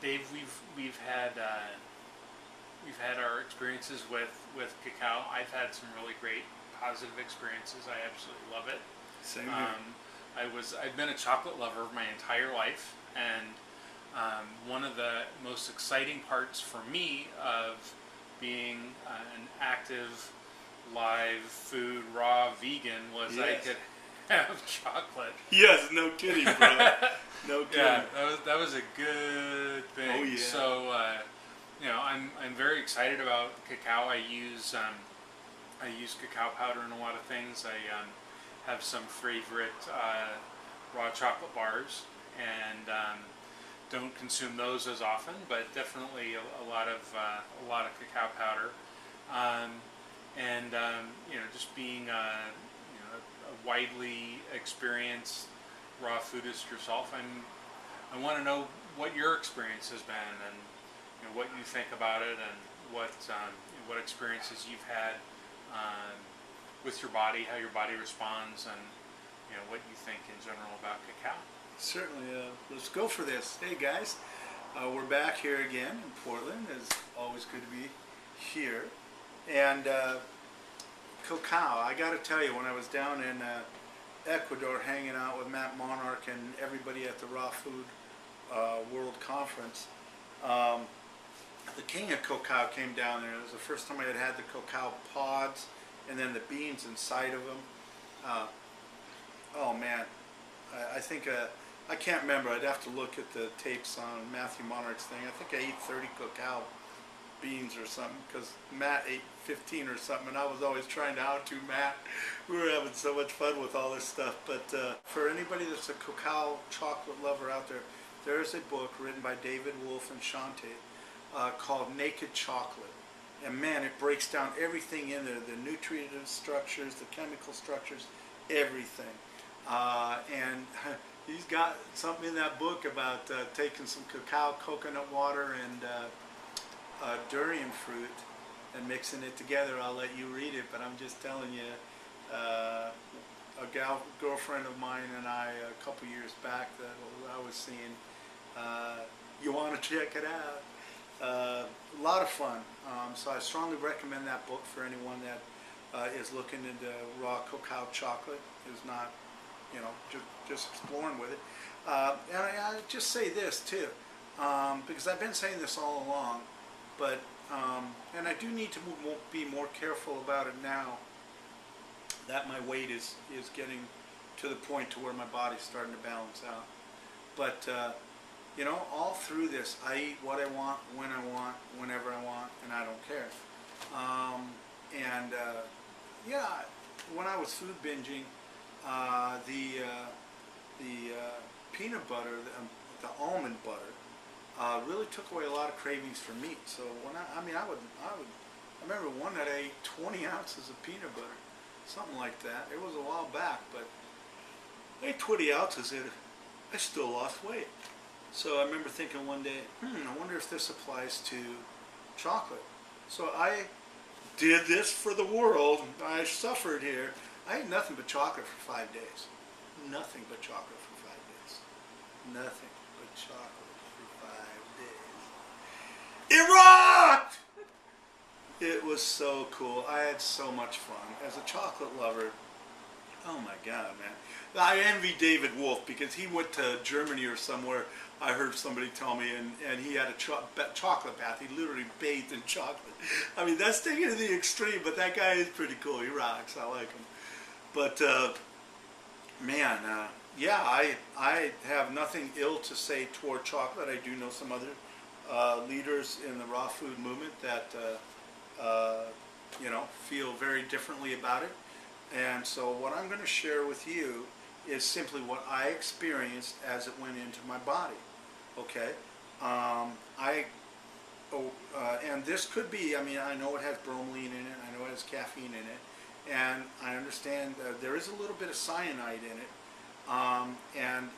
Dave, we've had our experiences with Cacao. I've had some really great positive experiences. I absolutely love it. Same here. I've been a chocolate lover my entire life, and one of the most exciting parts for me of being an active, live food, raw vegan was I Yes. could have chocolate. Yes, no kidding, bro. No kidding. Yeah, that was a good thing. Oh, yeah. So I'm very excited about cacao. I use cacao powder in a lot of things. I have some favorite raw chocolate bars, and don't consume those as often, but definitely a lot of cacao powder. Um, and just being a widely experienced raw foodist yourself, I want to know what your experience has been, and what you think about it, and what experiences you've had with your body, how your body responds, and what you think in general about cacao. Certainly. Let's go for this. Hey, guys. We're back here again in Portland. It's always good to be here. And cacao, I got to tell you, when I was down in Ecuador hanging out with Matt Monarch and everybody at the Raw Food World Conference, the king of cacao came down there. It was the first time I had the cacao pods and then the beans inside of them. Oh man, I think I can't remember. I'd have to look at the tapes on Matthew Monarch's thing. I think I ate 30 cacao beans or something, because Matt ate 15 or something, and I was always trying to out-do Matt. We were having so much fun with all this stuff. But for anybody that's a cacao chocolate lover out there, there is a book written by David Wolf and Shante called Naked Chocolate. And man, it breaks down everything in there, the nutritive structures, the chemical structures, everything. And he's got something in that book about taking some cacao, coconut water, and durian fruit and mixing it together. I'll let you read it, but I'm just telling you, a girlfriend of mine and I, a couple years back, that I was seeing, you want to check it out. A lot of fun. So I strongly recommend that book for anyone that is looking into raw cacao chocolate, is not, just exploring with it. And I just say this too, because I've been saying this all along, but and I do need to be more careful about it now that my weight is getting to the point to where my body's starting to balance out. But all through this, I eat what I want, when I want, whenever I want, and I don't care. When I was food binging, the peanut butter, the almond butter, really took away a lot of cravings for meat. So when I remember one that I ate 20 ounces of peanut butter, something like that. It was a while back, but I ate 20 ounces and I still lost weight. So I remember thinking one day, I wonder if this applies to chocolate. So I did this for the world. I suffered here. I ate nothing but chocolate for 5 days. Nothing but chocolate for 5 days. Nothing but chocolate for 5 days. It rocked! It was so cool. I had so much fun. As a chocolate lover, oh my God, man. I envy David Wolf because he went to Germany or somewhere, I heard somebody tell me, and he had a chocolate bath. He literally bathed in chocolate. I mean, that's taking it to the extreme, but that guy is pretty cool. He rocks. I like him. But, man, I have nothing ill to say toward chocolate. I do know some other leaders in the raw food movement that, feel very differently about it. And so what I'm going to share with you is simply what I experienced as it went into my body. Okay? And this could be, I know it has bromelain in it, I know it has caffeine in it, and I understand there is a little bit of cyanide in it. And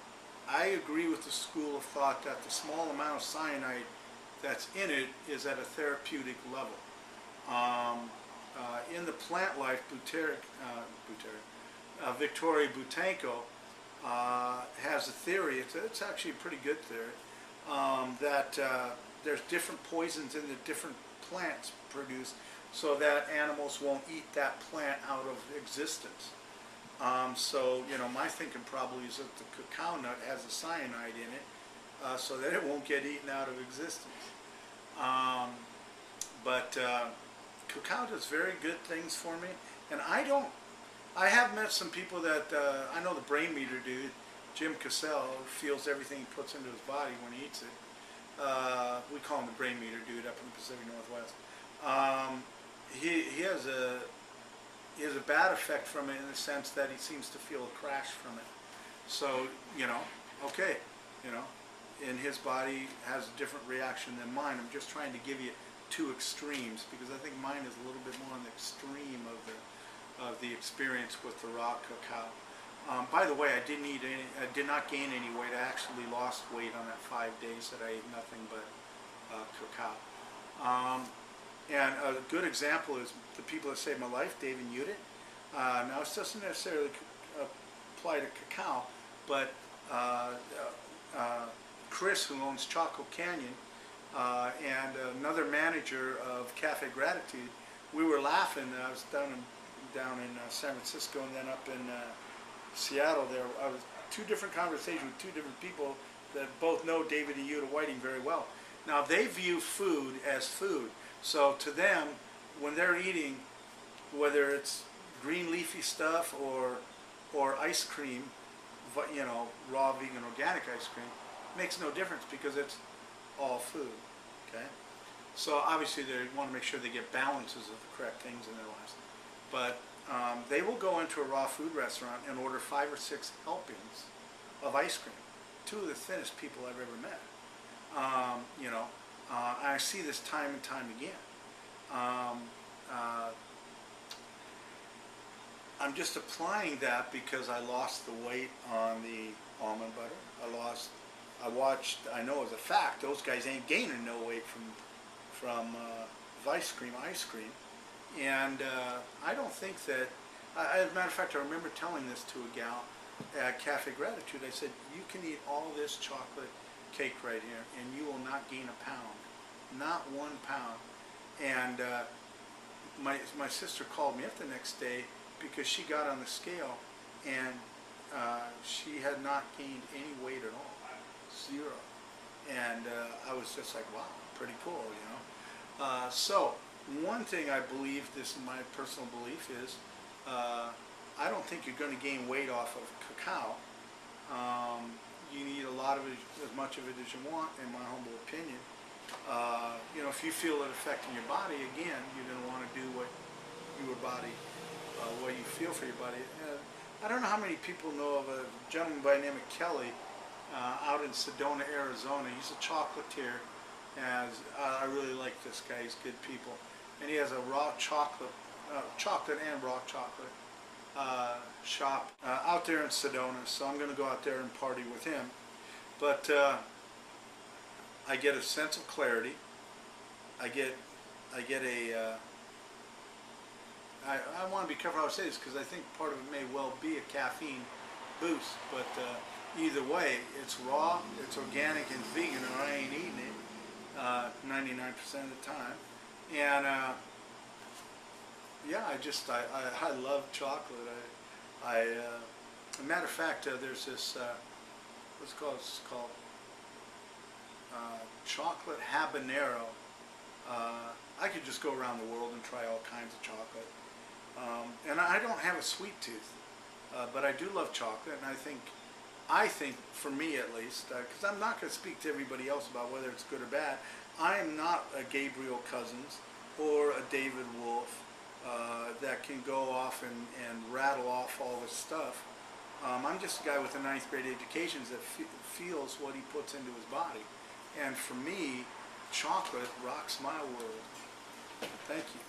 I agree with the school of thought that the small amount of cyanide that's in it is at a therapeutic level. In the plant life, Victoria Butanko has a theory, it's actually a pretty good theory, that there's different poisons in the different plants produced, so that animals won't eat that plant out of existence. So, my thinking probably is that the cacao nut has a cyanide in it, so that it won't get eaten out of existence. But cacao does very good things for me, and I have met some people that, I know the brain meter dude, Jim Cacao, feels everything he puts into his body when he eats it. We call him the brain meter dude up in the Pacific Northwest. He has a bad effect from it in the sense that he seems to feel a crash from it. So, okay, in his body has a different reaction than mine. I'm just trying to give you two extremes, because I think mine is a little bit more on the extreme of the experience with the raw cacao. By the way, I did not gain any weight. I actually lost weight on that 5 days that I ate nothing but cacao. And a good example is the people that saved my life, Dave and Judith. Now, it doesn't necessarily apply to cacao, but Chris, who owns Chaco Canyon, and another manager of Cafe Gratitude, we were laughing. I was down in San Francisco and then up in Seattle. There, I was two different conversations with two different people that both know David and Judith Whiting very well. Now, they view food as food. So to them, when they're eating, whether it's green leafy stuff or ice cream, raw vegan organic ice cream, makes no difference because it's all food. Okay, so obviously they want to make sure they get balances of the correct things in their lives, but they will go into a raw food restaurant and order 5 or 6 helpings of ice cream. Two of the thinnest people I've ever met. I see this time and time again. I'm just applying that because I lost the weight on the almond butter. I know as a fact, those guys ain't gaining no weight from ice cream. And I don't think that, as a matter of fact, I remember telling this to a gal at Cafe Gratitude. I said, you can eat all this chocolate cake right here and you will not gain a pound. Not 1 pound. And my sister called me up the next day because she got on the scale and she had not gained any weight at all. 0. And I was just like, wow, pretty cool, So one thing I believe, this is my personal belief, is I don't think you're going to gain weight off of cacao. You need a lot of it, as much of it as you want, in my humble opinion. If you feel it affecting your body, again, you're going to want to do what you feel for your body. I don't know how many people know of a gentleman by the name of Kelly out in Sedona, Arizona. He's a chocolatier, and I really like this guy. He's good people. And he has a raw chocolate and raw chocolate shop out there in Sedona, so I'm going to go out there and party with him. But I get a sense of clarity. I want to be careful how I say this because I think part of it may well be a caffeine boost, but either way, it's raw, it's organic, and vegan, and I ain't eating it 99% of the time. And yeah, I love chocolate. As a matter of fact, there's this it's called chocolate habanero. I could just go around the world and try all kinds of chocolate. And I don't have a sweet tooth, but I do love chocolate, and I think for me at least, because I'm not going to speak to everybody else about whether it's good or bad, I am not a Gabriel Cousins or a David Wolf that can go off and rattle off all this stuff. I'm just a guy with a 9th grade education that feels what he puts into his body. And for me, chocolate rocks my world. Thank you.